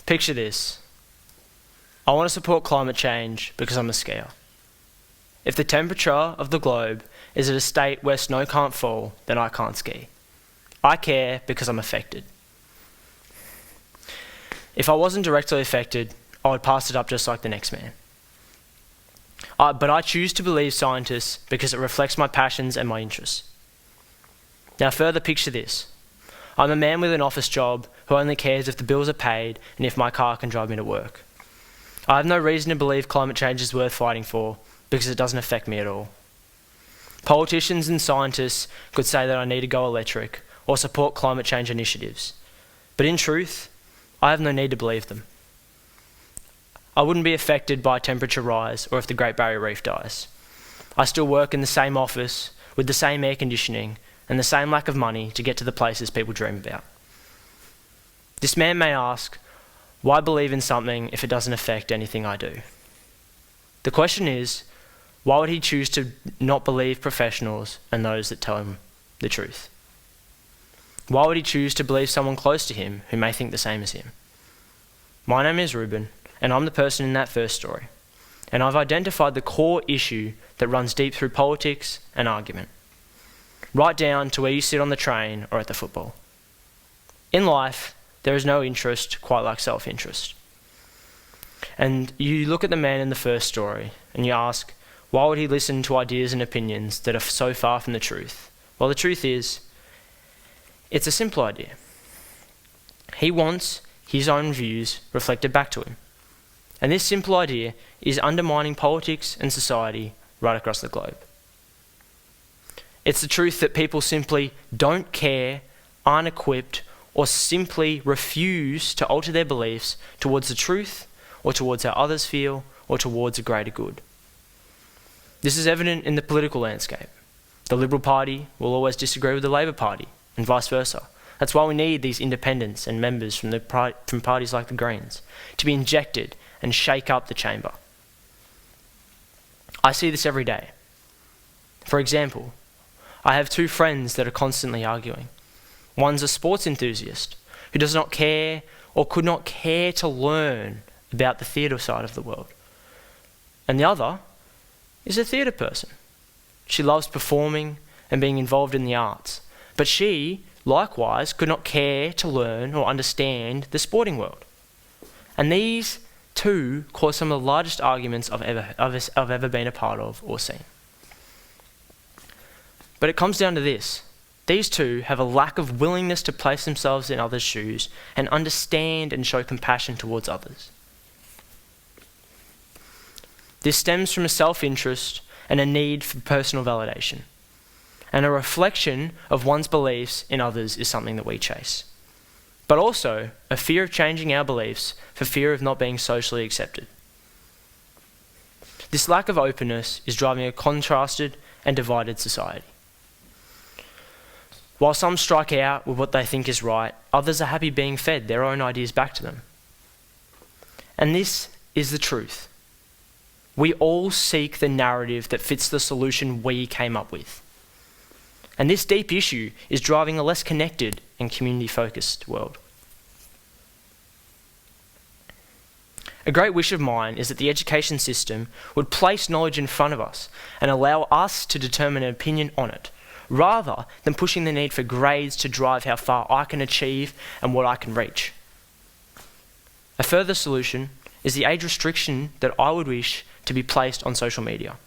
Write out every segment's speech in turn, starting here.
Picture this. I want to support climate change because I'm a skier. If the temperature of the globe is at a state where snow can't fall, then I can't ski. I care because I'm affected. If I wasn't directly affected, I would pass it up just like the next man. But I choose to believe scientists because it reflects my passions and my interests. Now further picture this. I'm a man with an office job who only cares if the bills are paid and if my car can drive me to work. I have no reason to believe climate change is worth fighting for because it doesn't affect me at all. Politicians and scientists could say that I need to go electric or support climate change initiatives. But in truth, I have no need to believe them. I wouldn't be affected by a temperature rise or if the Great Barrier Reef dies. I still work in the same office with the same air conditioning and the same lack of money to get to the places people dream about. This man may ask, why believe in something if it doesn't affect anything I do? The question is, why would he choose to not believe professionals and those that tell him the truth? Why would he choose to believe someone close to him who may think the same as him? My name is Reuben, and I'm the person in that first story. And I've identified the core issue that runs deep through politics and argument, right down to where you sit on the train or at the football. In life, there is no interest quite like self-interest. And you look at the man in the first story and you ask, why would he listen to ideas and opinions that are so far from the truth? Well, the truth is, it's a simple idea. He wants his own views reflected back to him. And this simple idea is undermining politics and society right across the globe. It's the truth that people simply don't care, aren't equipped, or simply refuse to alter their beliefs towards the truth, or towards how others feel, or towards a greater good. This is evident in the political landscape. The Liberal Party will always disagree with the Labor Party, and vice versa. That's why we need these independents and members from parties like the Greens to be injected and shake up the chamber. I see this every day. For example, I have two friends that are constantly arguing. One's a sports enthusiast who does not care or could not care to learn about the theatre side of the world. And the other is a theatre person. She loves performing and being involved in the arts, but she, likewise, could not care to learn or understand the sporting world. And these two cause some of the largest arguments I've ever been a part of or seen. But it comes down to this. These two have a lack of willingness to place themselves in others' shoes and understand and show compassion towards others. This stems from a self-interest and a need for personal validation. And a reflection of one's beliefs in others is something that we chase. But also a fear of changing our beliefs for fear of not being socially accepted. This lack of openness is driving a contrasted and divided society. While some strike out with what they think is right, others are happy being fed their own ideas back to them. And this is the truth. We all seek the narrative that fits the solution we came up with. And this deep issue is driving a less connected and community-focused world. A great wish of mine is that the education system would place knowledge in front of us and allow us to determine an opinion on it, rather than pushing the need for grades to drive how far I can achieve and what I can reach. A further solution is the age restriction that I would wish to be placed on social media.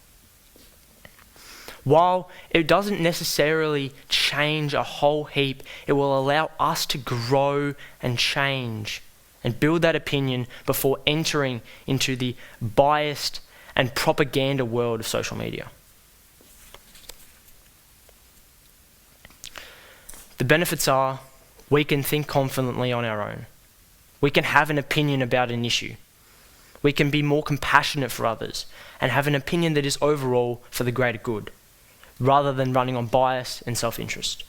While it doesn't necessarily change a whole heap, it will allow us to grow and change and build that opinion before entering into the biased and propaganda world of social media. The benefits are we can think confidently on our own. We can have an opinion about an issue. We can be more compassionate for others and have an opinion that is overall for the greater good, rather than running on bias and self-interest.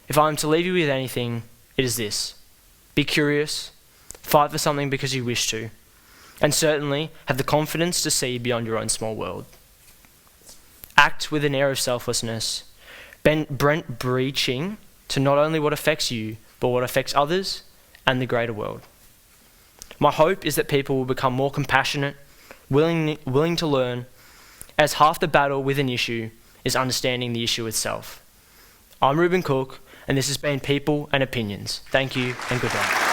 If I am to leave you with anything, it is this. Be curious, fight for something because you wish to, and certainly have the confidence to see beyond your own small world. Act with an air of selflessness, breaching to not only what affects you, but what affects others and the greater world. My hope is that people will become more compassionate, willing to learn, as half the battle with an issue is understanding the issue itself. I'm Reuben Cook, and this has been People and Opinions. Thank you and good night.